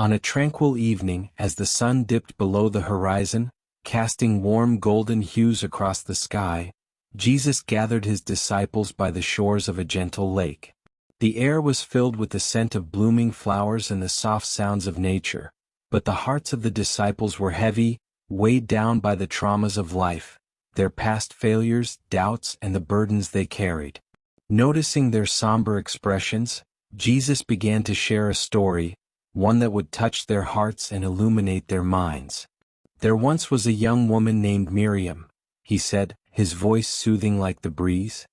On a tranquil evening, as the sun dipped below the horizon, casting warm golden hues across the sky, Jesus gathered his disciples by the shores of a gentle lake. The air was filled with the scent of blooming flowers and the soft sounds of nature, but the hearts of the disciples were heavy, weighed down by the traumas of life, their past failures, doubts, and the burdens they carried. Noticing their somber expressions, Jesus began to share a story, one that would touch their hearts and illuminate their minds. "There once was a young woman named Miriam," he said, his voice soothing like the breeze.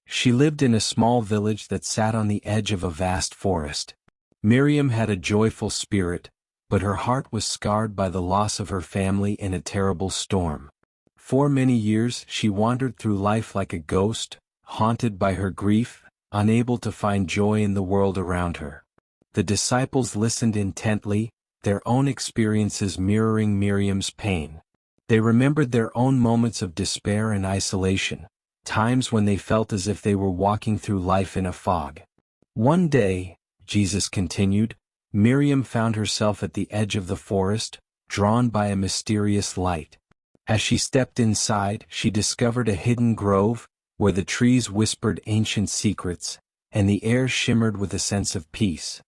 "She lived in a small village that sat on the edge of a vast forest. Miriam had a joyful spirit, but her heart was scarred by the loss of her family in a terrible storm. For many years she wandered through life like a ghost, haunted by her grief, unable to find joy in the world around her." The disciples listened intently, their own experiences mirroring Miriam's pain. They remembered their own moments of despair and isolation, times when they felt as if they were walking through life in a fog. "One day," Jesus continued, "Miriam found herself at the edge of the forest, drawn by a mysterious light. As she stepped inside, she discovered a hidden grove, where the trees whispered ancient secrets, and the air shimmered with a sense of peace.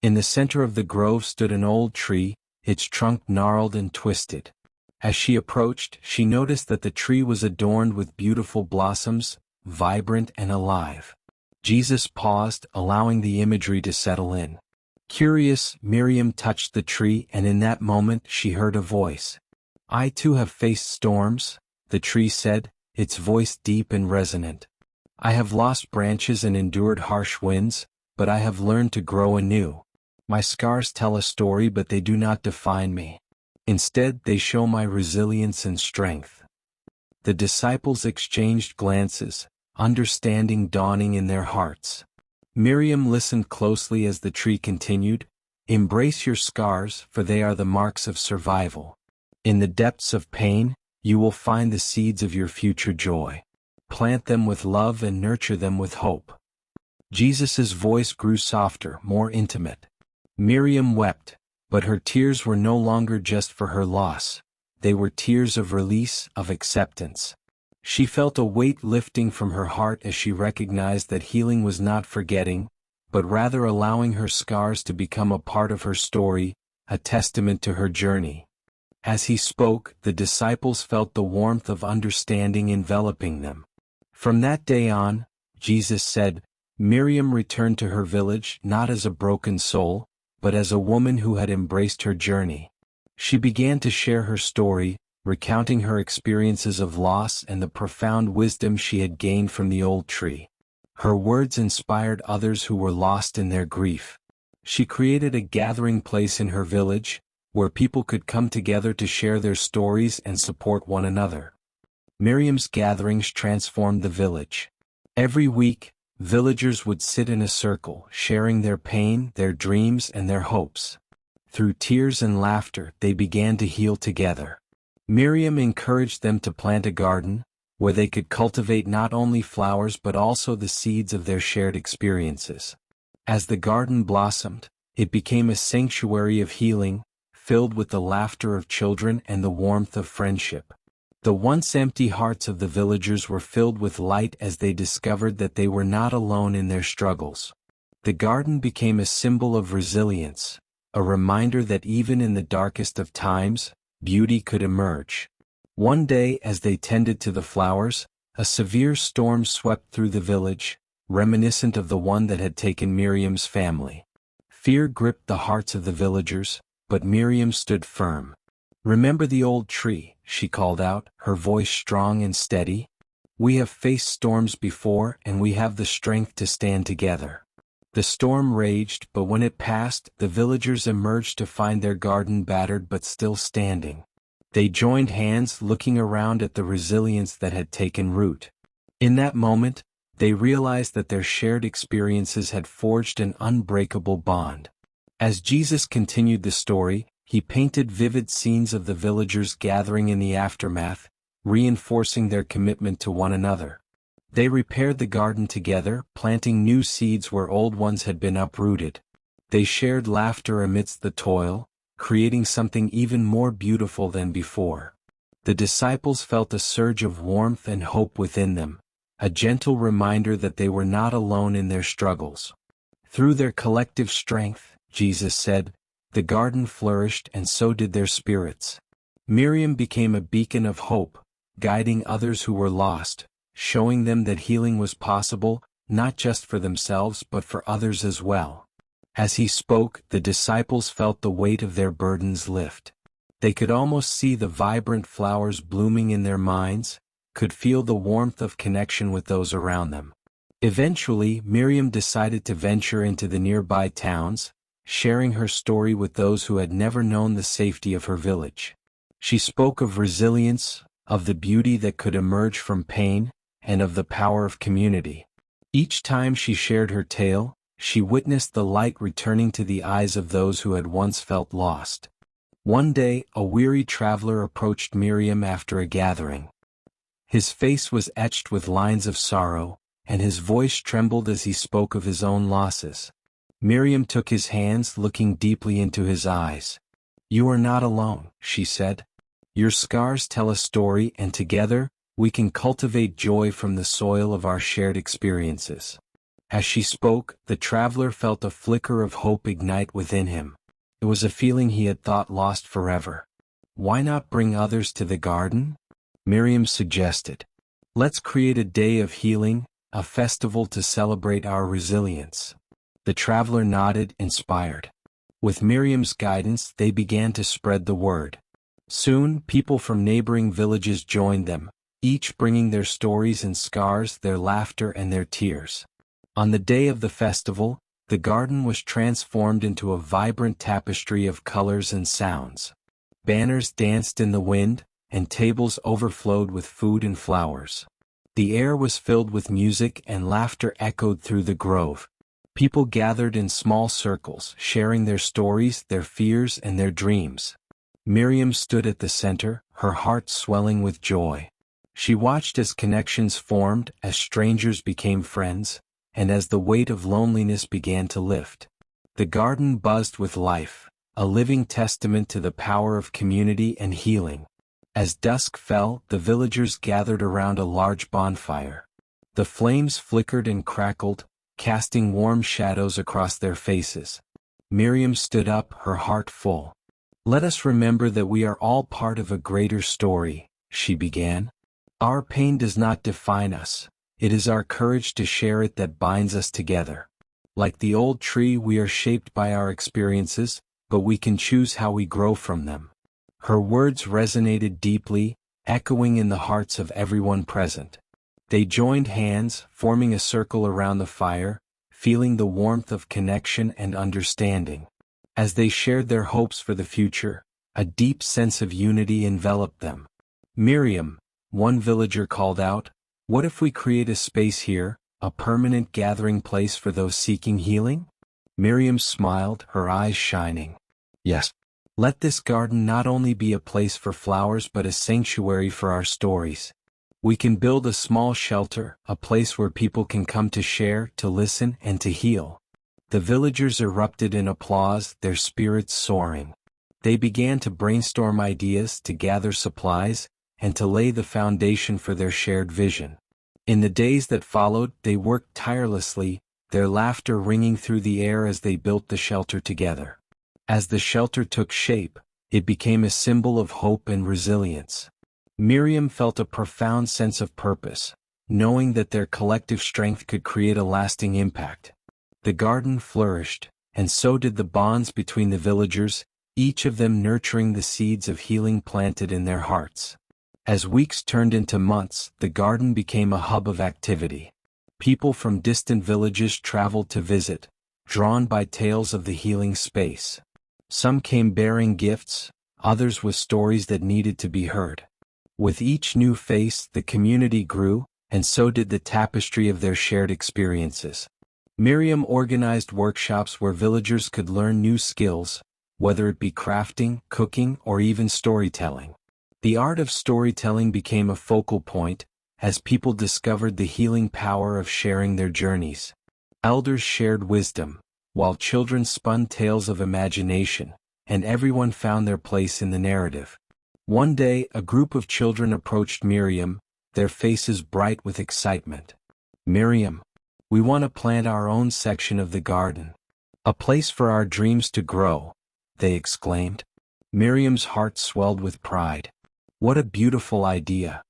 In the center of the grove stood an old tree, its trunk gnarled and twisted. As she approached, she noticed that the tree was adorned with beautiful blossoms, vibrant and alive. Jesus paused, allowing the imagery to settle in. Curious, Miriam touched the tree, and in that moment she heard a voice. "I too have faced storms," the tree said, its voice deep and resonant. "I have lost branches and endured harsh winds, but I have learned to grow anew. My scars tell a story, but they do not define me. Instead, they show my resilience and strength." The disciples exchanged glances, understanding dawning in their hearts. Miriam listened closely as the tree continued, "Embrace your scars, for they are the marks of survival. In the depths of pain, you will find the seeds of your future joy. Plant them with love and nurture them with hope." Jesus' voice grew softer, more intimate. Miriam wept, but her tears were no longer just for her loss. They were tears of release, of acceptance. She felt a weight lifting from her heart as she recognized that healing was not forgetting, but rather allowing her scars to become a part of her story, a testament to her journey. As he spoke, the disciples felt the warmth of understanding enveloping them. From that day on, Jesus said, Miriam returned to her village not as a broken soul, but as a woman who had embraced her journey. She began to share her story, recounting her experiences of loss and the profound wisdom she had gained from the old tree. Her words inspired others who were lost in their grief. She created a gathering place in her village, where people could come together to share their stories and support one another. Miriam's gatherings transformed the village. Every week, villagers would sit in a circle, sharing their pain, their dreams, and their hopes. Through tears and laughter, they began to heal together. Miriam encouraged them to plant a garden, where they could cultivate not only flowers but also the seeds of their shared experiences. As the garden blossomed, it became a sanctuary of healing, filled with the laughter of children and the warmth of friendship. The once empty hearts of the villagers were filled with light as they discovered that they were not alone in their struggles. The garden became a symbol of resilience, a reminder that even in the darkest of times, beauty could emerge. One day, as they tended to the flowers, a severe storm swept through the village, reminiscent of the one that had taken Miriam's family. Fear gripped the hearts of the villagers, but Miriam stood firm. "Remember the old tree," she called out, her voice strong and steady. "We have faced storms before, and we have the strength to stand together." The storm raged, but when it passed, the villagers emerged to find their garden battered but still standing. They joined hands, looking around at the resilience that had taken root. In that moment, they realized that their shared experiences had forged an unbreakable bond. As Jesus continued the story, he painted vivid scenes of the villagers gathering in the aftermath, reinforcing their commitment to one another. They repaired the garden together, planting new seeds where old ones had been uprooted. They shared laughter amidst the toil, creating something even more beautiful than before. The disciples felt a surge of warmth and hope within them, a gentle reminder that they were not alone in their struggles. Through their collective strength, Jesus said, the garden flourished and so did their spirits. Miriam became a beacon of hope, guiding others who were lost, showing them that healing was possible, not just for themselves but for others as well. As he spoke, the disciples felt the weight of their burdens lift. They could almost see the vibrant flowers blooming in their minds, could feel the warmth of connection with those around them. Eventually, Miriam decided to venture into the nearby towns, sharing her story with those who had never known the safety of her village. She spoke of resilience, of the beauty that could emerge from pain, and of the power of community. Each time she shared her tale, she witnessed the light returning to the eyes of those who had once felt lost. One day, a weary traveler approached Miriam after a gathering. His face was etched with lines of sorrow, and his voice trembled as he spoke of his own losses. Miriam took his hands, looking deeply into his eyes. "You are not alone," she said. "Your scars tell a story, and together, we can cultivate joy from the soil of our shared experiences." As she spoke, the traveler felt a flicker of hope ignite within him. It was a feeling he had thought lost forever. "Why not bring others to the garden?" Miriam suggested. "Let's create a day of healing, a festival to celebrate our resilience." The traveler nodded, inspired. With Miriam's guidance, they began to spread the word. Soon, people from neighboring villages joined them, each bringing their stories and scars, their laughter and their tears. On the day of the festival, the garden was transformed into a vibrant tapestry of colors and sounds. Banners danced in the wind, and tables overflowed with food and flowers. The air was filled with music and laughter echoed through the grove. People gathered in small circles, sharing their stories, their fears, and their dreams. Miriam stood at the center, her heart swelling with joy. She watched as connections formed, as strangers became friends, and as the weight of loneliness began to lift. The garden buzzed with life, a living testament to the power of community and healing. As dusk fell, the villagers gathered around a large bonfire. The flames flickered and crackled, casting warm shadows across their faces. Miriam stood up, her heart full. "Let us remember that we are all part of a greater story," she began. "Our pain does not define us. It is our courage to share it that binds us together. Like the old tree, we are shaped by our experiences, but we can choose how we grow from them." Her words resonated deeply, echoing in the hearts of everyone present. They joined hands, forming a circle around the fire, feeling the warmth of connection and understanding. As they shared their hopes for the future, a deep sense of unity enveloped them. "Miriam," one villager called out, "what if we create a space here, a permanent gathering place for those seeking healing?" Miriam smiled, her eyes shining. "Yes. Let this garden not only be a place for flowers but a sanctuary for our stories. We can build a small shelter, a place where people can come to share, to listen, and to heal." The villagers erupted in applause, their spirits soaring. They began to brainstorm ideas, to gather supplies, and to lay the foundation for their shared vision. In the days that followed, they worked tirelessly, their laughter ringing through the air as they built the shelter together. As the shelter took shape, it became a symbol of hope and resilience. Miriam felt a profound sense of purpose, knowing that their collective strength could create a lasting impact. The garden flourished, and so did the bonds between the villagers, each of them nurturing the seeds of healing planted in their hearts. As weeks turned into months, the garden became a hub of activity. People from distant villages traveled to visit, drawn by tales of the healing space. Some came bearing gifts, others with stories that needed to be heard. With each new face, the community grew, and so did the tapestry of their shared experiences. Miriam organized workshops where villagers could learn new skills, whether it be crafting, cooking, or even storytelling. The art of storytelling became a focal point, as people discovered the healing power of sharing their journeys. Elders shared wisdom, while children spun tales of imagination, and everyone found their place in the narrative. One day, a group of children approached Miriam, their faces bright with excitement. "Miriam, we want to plant our own section of the garden. A place for our dreams to grow," they exclaimed. Miriam's heart swelled with pride. "What a beautiful idea!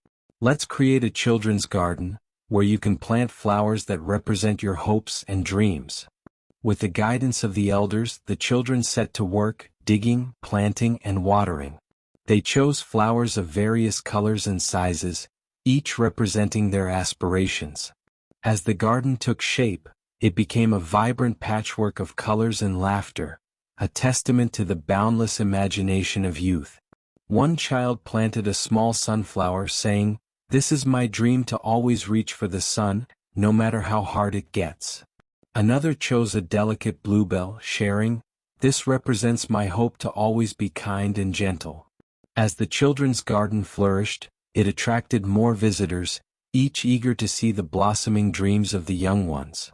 Let's create a children's garden, where you can plant flowers that represent your hopes and dreams." With the guidance of the elders, the children set to work, digging, planting, and watering. They chose flowers of various colors and sizes, each representing their aspirations. As the garden took shape, it became a vibrant patchwork of colors and laughter, a testament to the boundless imagination of youth. One child planted a small sunflower, saying, "This is my dream to always reach for the sun, no matter how hard it gets." Another chose a delicate bluebell, sharing, "This represents my hope to always be kind and gentle." As the children's garden flourished, it attracted more visitors, each eager to see the blossoming dreams of the young ones.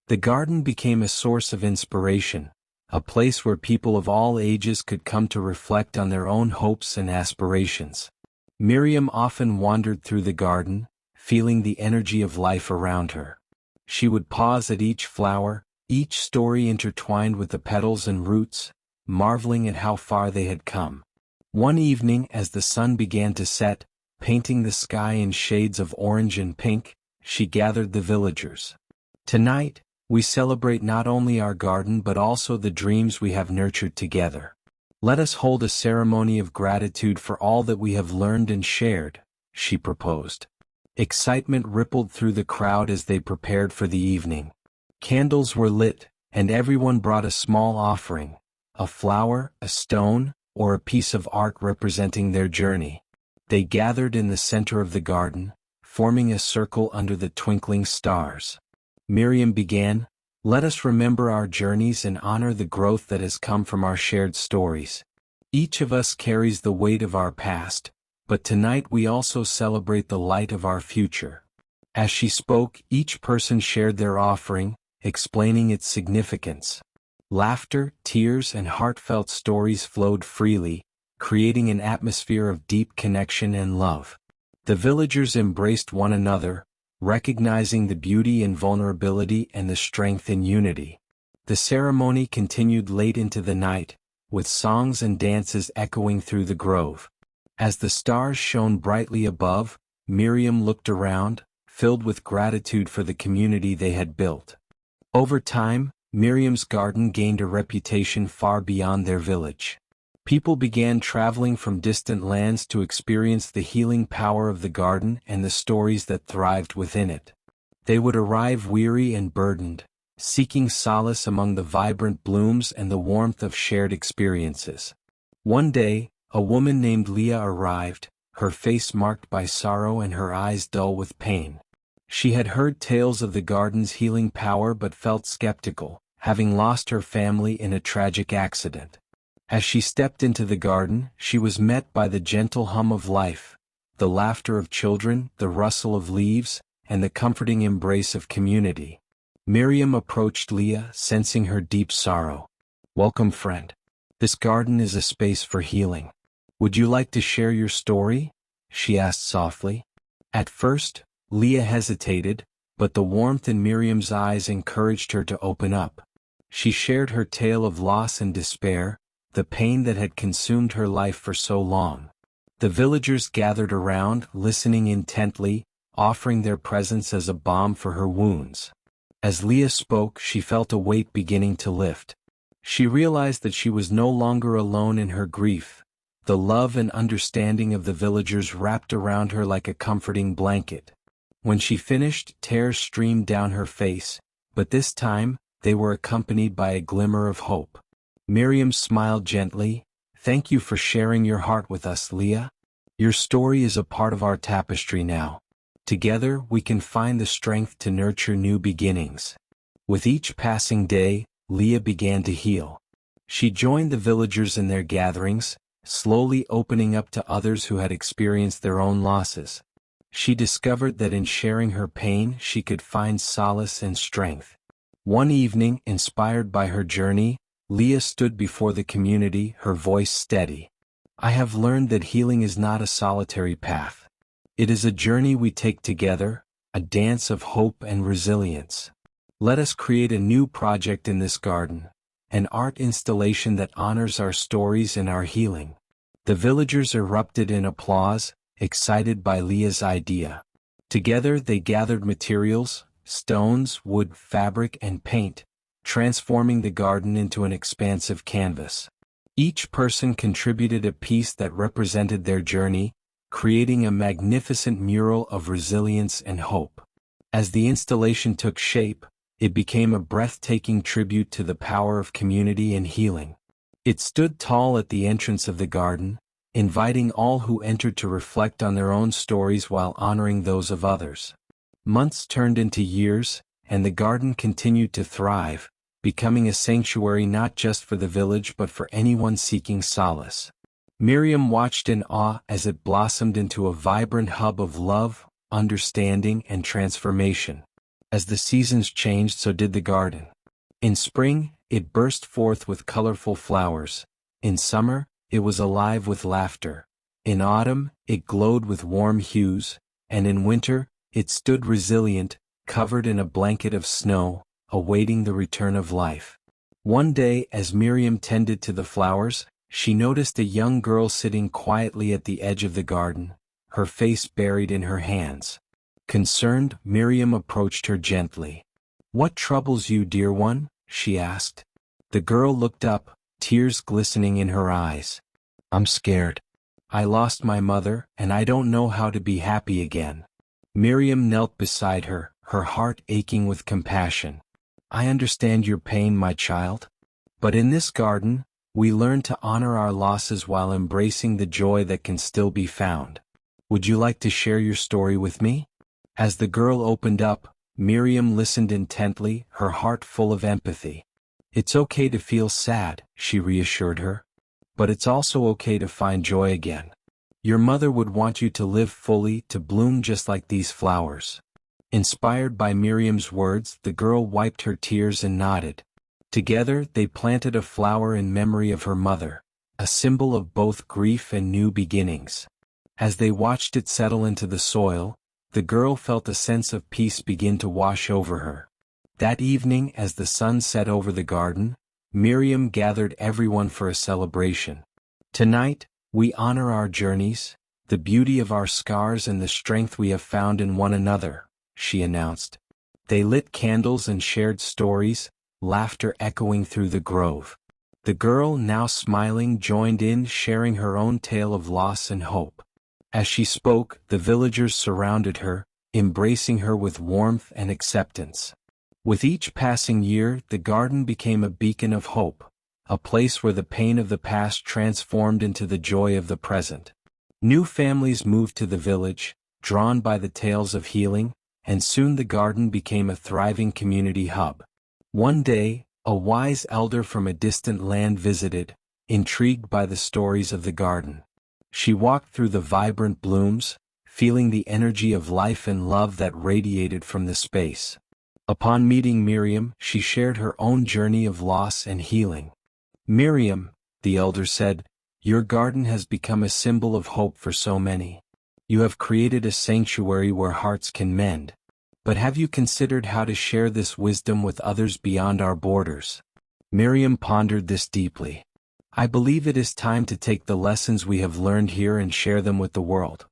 The garden became a source of inspiration, a place where people of all ages could come to reflect on their own hopes and aspirations. Miriam often wandered through the garden, feeling the energy of life around her. She would pause at each flower, each story intertwined with the petals and roots, marveling at how far they had come. One evening, as the sun began to set, painting the sky in shades of orange and pink, she gathered the villagers. "Tonight, we celebrate not only our garden but also the dreams we have nurtured together. Let us hold a ceremony of gratitude for all that we have learned and shared," she proposed. Excitement rippled through the crowd as they prepared for the evening. Candles were lit, and everyone brought a small offering, a flower, a stone, or a piece of art representing their journey. They gathered in the center of the garden, forming a circle under the twinkling stars. Miriam began, "Let us remember our journeys and honor the growth that has come from our shared stories. Each of us carries the weight of our past, but tonight we also celebrate the light of our future." As she spoke, each person shared their offering, explaining its significance. Laughter, tears, and heartfelt stories flowed freely, creating an atmosphere of deep connection and love. The villagers embraced one another, recognizing the beauty in vulnerability and the strength in unity. The ceremony continued late into the night, with songs and dances echoing through the grove. As the stars shone brightly above, Miriam looked around, filled with gratitude for the community they had built. Over time, Miriam's garden gained a reputation far beyond their village. People began traveling from distant lands to experience the healing power of the garden and the stories that thrived within it. They would arrive weary and burdened, seeking solace among the vibrant blooms and the warmth of shared experiences. One day, a woman named Leah arrived, her face marked by sorrow and her eyes dull with pain. She had heard tales of the garden's healing power but felt skeptical, having lost her family in a tragic accident. As she stepped into the garden, she was met by the gentle hum of life, the laughter of children, the rustle of leaves, and the comforting embrace of community. Miriam approached Leah, sensing her deep sorrow. "Welcome, friend. This garden is a space for healing. Would you like to share your story?" she asked softly. At first, Leah hesitated, but the warmth in Miriam's eyes encouraged her to open up. She shared her tale of loss and despair, the pain that had consumed her life for so long. The villagers gathered around, listening intently, offering their presence as a balm for her wounds. As Leah spoke, she felt a weight beginning to lift. She realized that she was no longer alone in her grief. The love and understanding of the villagers wrapped around her like a comforting blanket. When she finished, tears streamed down her face, but this time, they were accompanied by a glimmer of hope. Miriam smiled gently. "Thank you for sharing your heart with us, Leah. Your story is a part of our tapestry now. Together, we can find the strength to nurture new beginnings." With each passing day, Leah began to heal. She joined the villagers in their gatherings, slowly opening up to others who had experienced their own losses. She discovered that in sharing her pain she could find solace and strength. One evening, inspired by her journey, Leah stood before the community, her voice steady. I have learned that healing is not a solitary path. It is a journey we take together, a dance of hope and resilience. Let us create a new project in this garden, an art installation that honors our stories and our healing. The villagers erupted in applause, excited by Leah's idea. Together they gathered materials, stones, wood, fabric, and paint, transforming the garden into an expansive canvas. Each person contributed a piece that represented their journey, creating a magnificent mural of resilience and hope. As the installation took shape, it became a breathtaking tribute to the power of community and healing. It stood tall at the entrance of the garden, inviting all who entered to reflect on their own stories while honoring those of others. Months turned into years, and the garden continued to thrive, becoming a sanctuary not just for the village but for anyone seeking solace. Miriam watched in awe as it blossomed into a vibrant hub of love, understanding, and transformation. As the seasons changed, so did the garden. In spring, it burst forth with colorful flowers. In summer, it was alive with laughter. In autumn, it glowed with warm hues, and in winter, it stood resilient, covered in a blanket of snow, awaiting the return of life. One day, as Miriam tended to the flowers, she noticed a young girl sitting quietly at the edge of the garden, her face buried in her hands. Concerned, Miriam approached her gently. "What troubles you, dear one?" she asked. The girl looked up, tears glistening in her eyes. "I'm scared. I lost my mother, and I don't know how to be happy again." Miriam knelt beside her, her heart aching with compassion. "I understand your pain, my child. But in this garden, we learn to honor our losses while embracing the joy that can still be found. Would you like to share your story with me?" As the girl opened up, Miriam listened intently, her heart full of empathy. "It's okay to feel sad," she reassured her. "But it's also okay to find joy again. Your mother would want you to live fully, to bloom just like these flowers." Inspired by Miriam's words, the girl wiped her tears and nodded. Together, they planted a flower in memory of her mother, a symbol of both grief and new beginnings. As they watched it settle into the soil, the girl felt a sense of peace begin to wash over her. That evening, as the sun set over the garden, Miriam gathered everyone for a celebration. "Tonight, we honor our journeys, the beauty of our scars and the strength we have found in one another," she announced. They lit candles and shared stories, laughter echoing through the grove. The girl, now smiling, joined in, sharing her own tale of loss and hope. As she spoke, the villagers surrounded her, embracing her with warmth and acceptance. With each passing year, the garden became a beacon of hope, a place where the pain of the past transformed into the joy of the present. New families moved to the village, drawn by the tales of healing, and soon the garden became a thriving community hub. One day, a wise elder from a distant land visited, intrigued by the stories of the garden. She walked through the vibrant blooms, feeling the energy of life and love that radiated from the space. Upon meeting Miriam, she shared her own journey of loss and healing. "Miriam," the elder said, "your garden has become a symbol of hope for so many. You have created a sanctuary where hearts can mend. But have you considered how to share this wisdom with others beyond our borders?" Miriam pondered this deeply. "I believe it is time to take the lessons we have learned here and share them with the world.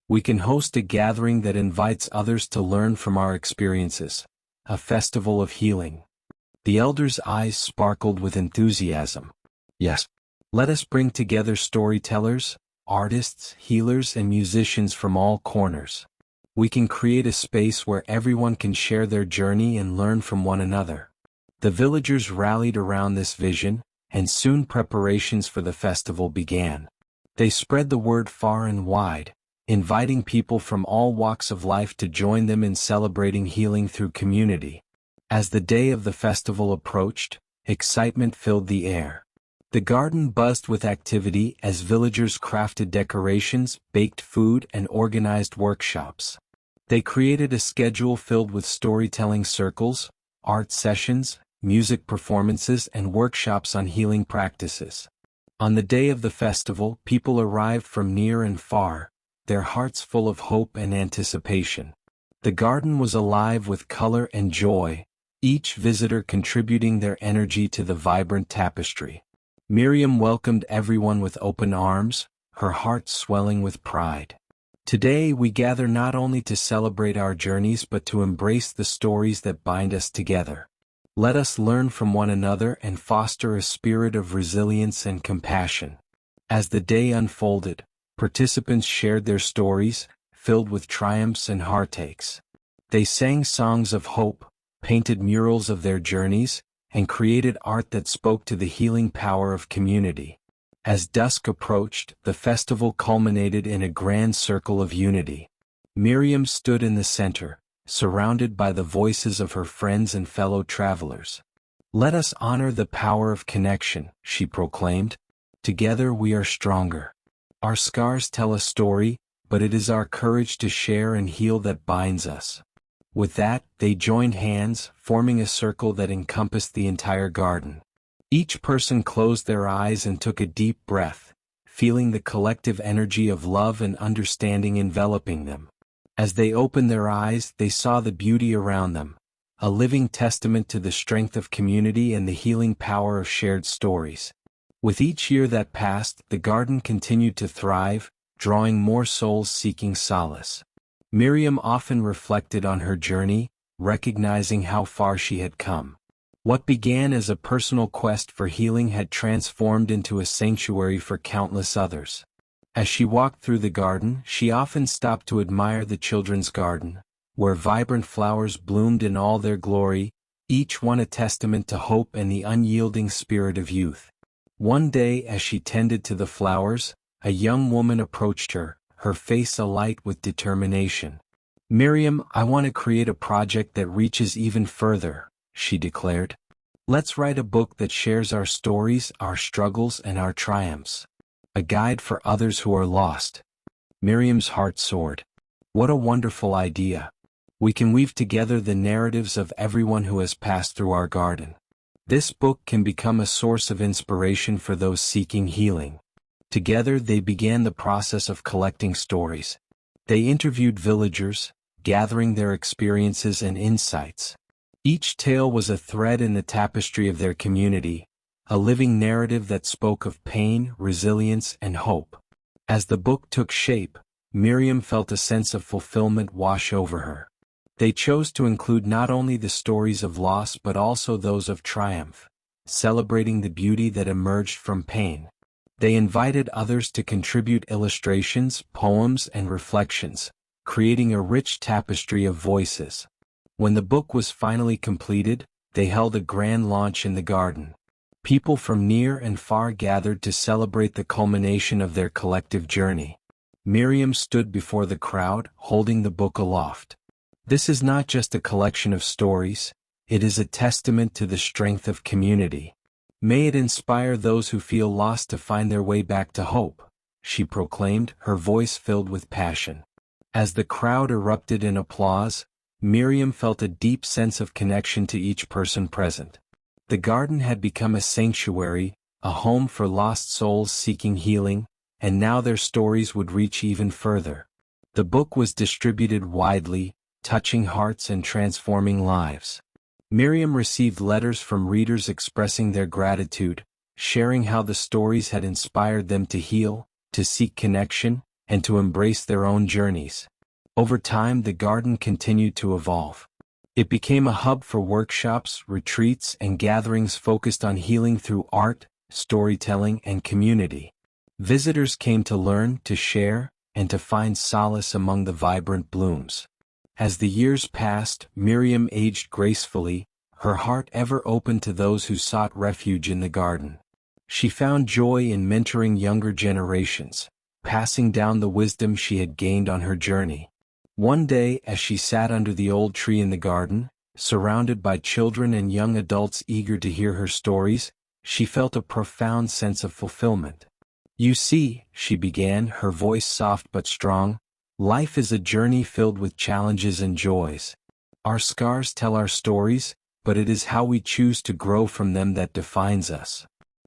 We can host a gathering that invites others to learn from our experiences, a festival of healing." The elder's eyes sparkled with enthusiasm. "Yes. Let us bring together storytellers, artists, healers, and musicians from all corners. We can create a space where everyone can share their journey and learn from one another." The villagers rallied around this vision, and soon preparations for the festival began. They spread the word far and wide, inviting people from all walks of life to join them in celebrating healing through community. As the day of the festival approached, excitement filled the air. The garden buzzed with activity as villagers crafted decorations, baked food, and organized workshops. They created a schedule filled with storytelling circles, art sessions, music performances and workshops on healing practices. On the day of the festival, people arrived from near and far, their hearts full of hope and anticipation. The garden was alive with color and joy, each visitor contributing their energy to the vibrant tapestry. Miriam welcomed everyone with open arms, her heart swelling with pride. Today we gather not only to celebrate our journeys but to embrace the stories that bind us together. Let us learn from one another and foster a spirit of resilience and compassion. As the day unfolded, participants shared their stories, filled with triumphs and heartaches. They sang songs of hope, painted murals of their journeys, and created art that spoke to the healing power of community. As dusk approached, the festival culminated in a grand circle of unity. Miriam stood in the center, surrounded by the voices of her friends and fellow travelers. "Let us honor the power of connection," she proclaimed. "Together we are stronger. Our scars tell a story, but it is our courage to share and heal that binds us." With that, they joined hands, forming a circle that encompassed the entire garden. Each person closed their eyes and took a deep breath, feeling the collective energy of love and understanding enveloping them. As they opened their eyes, they saw the beauty around them, a living testament to the strength of community and the healing power of shared stories. With each year that passed, the garden continued to thrive, drawing more souls seeking solace. Miriam often reflected on her journey, recognizing how far she had come. What began as a personal quest for healing had transformed into a sanctuary for countless others. As she walked through the garden, she often stopped to admire the children's garden, where vibrant flowers bloomed in all their glory, each one a testament to hope and the unyielding spirit of youth. One day, as she tended to the flowers, a young woman approached her, her face alight with determination. "Miriam, I want to create a project that reaches even further," she declared. "Let's write a book that shares our stories, our struggles, and our triumphs. A guide for others who are lost." Miriam's heart soared. What a wonderful idea! We can weave together the narratives of everyone who has passed through our garden. This book can become a source of inspiration for those seeking healing. Together they began the process of collecting stories. They interviewed villagers, gathering their experiences and insights. Each tale was a thread in the tapestry of their community, a living narrative that spoke of pain, resilience, and hope. As the book took shape, Miriam felt a sense of fulfillment wash over her. They chose to include not only the stories of loss but also those of triumph, celebrating the beauty that emerged from pain. They invited others to contribute illustrations, poems, and reflections, creating a rich tapestry of voices. When the book was finally completed, they held a grand launch in the garden. People from near and far gathered to celebrate the culmination of their collective journey. Miriam stood before the crowd, holding the book aloft. "This is not just a collection of stories, it is a testament to the strength of community. May it inspire those who feel lost to find their way back to hope," she proclaimed, her voice filled with passion. As the crowd erupted in applause, Miriam felt a deep sense of connection to each person present. The garden had become a sanctuary, a home for lost souls seeking healing, and now their stories would reach even further. The book was distributed widely, touching hearts and transforming lives. Miriam received letters from readers expressing their gratitude, sharing how the stories had inspired them to heal, to seek connection, and to embrace their own journeys. Over time, the garden continued to evolve. It became a hub for workshops, retreats, and gatherings focused on healing through art, storytelling, and community. Visitors came to learn, to share, and to find solace among the vibrant blooms. As the years passed, Miriam aged gracefully, her heart ever open to those who sought refuge in the garden. She found joy in mentoring younger generations, passing down the wisdom she had gained on her journey. One day, as she sat under the old tree in the garden, surrounded by children and young adults eager to hear her stories, she felt a profound sense of fulfillment. "You see," she began, her voice soft but strong, "life is a journey filled with challenges and joys. Our scars tell our stories, but it is how we choose to grow from them that defines us.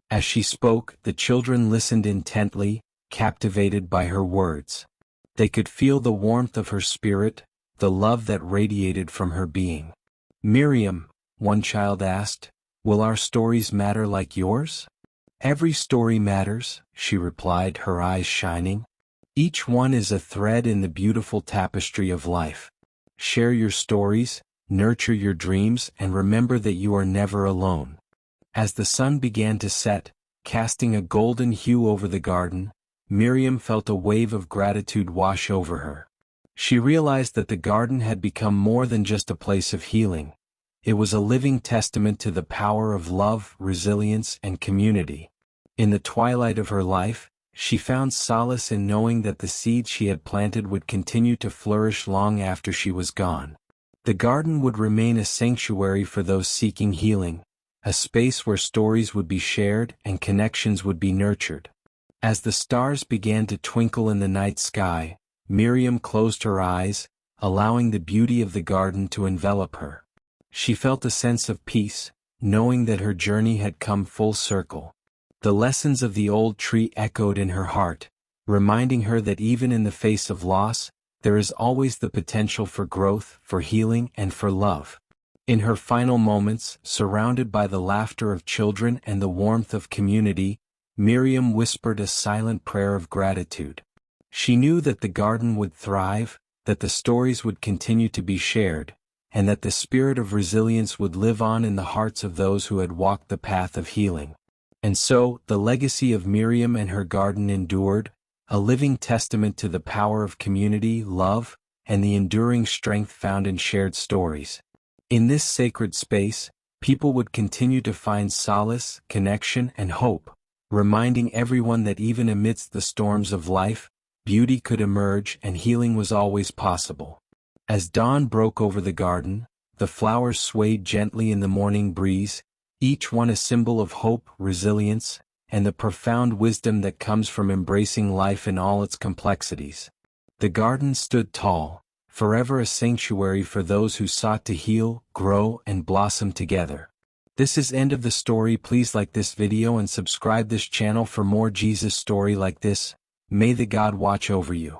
As she spoke, the children listened intently, captivated by her words. They could feel the warmth of her spirit, the love that radiated from her being. "Miriam," one child asked, "will our stories matter like yours?" "Every story matters," she replied, her eyes shining. "Each one is a thread in the beautiful tapestry of life. Share your stories, nurture your dreams, and remember that you are never alone." As the sun began to set, casting a golden hue over the garden, Miriam felt a wave of gratitude wash over her. She realized that the garden had become more than just a place of healing. It was a living testament to the power of love, resilience, and community. In the twilight of her life, she found solace in knowing that the seed she had planted would continue to flourish long after she was gone. The garden would remain a sanctuary for those seeking healing, a space where stories would be shared and connections would be nurtured. As the stars began to twinkle in the night sky, Miriam closed her eyes, allowing the beauty of the garden to envelop her. She felt a sense of peace, knowing that her journey had come full circle. The lessons of the old tree echoed in her heart, reminding her that even in the face of loss, there is always the potential for growth, for healing, and for love. In her final moments, surrounded by the laughter of children and the warmth of community, Miriam whispered a silent prayer of gratitude. She knew that the garden would thrive, that the stories would continue to be shared, and that the spirit of resilience would live on in the hearts of those who had walked the path of healing. And so, the legacy of Miriam and her garden endured, a living testament to the power of community, love, and the enduring strength found in shared stories. In this sacred space, people would continue to find solace, connection, and hope, reminding everyone that even amidst the storms of life, beauty could emerge and healing was always possible. As dawn broke over the garden, the flowers swayed gently in the morning breeze, each one a symbol of hope, resilience, and the profound wisdom that comes from embracing life in all its complexities. The garden stood tall, forever a sanctuary for those who sought to heal, grow, and blossom together. This is end of the story. Please like this video and subscribe this channel for more Jesus story like this. May the God watch over you.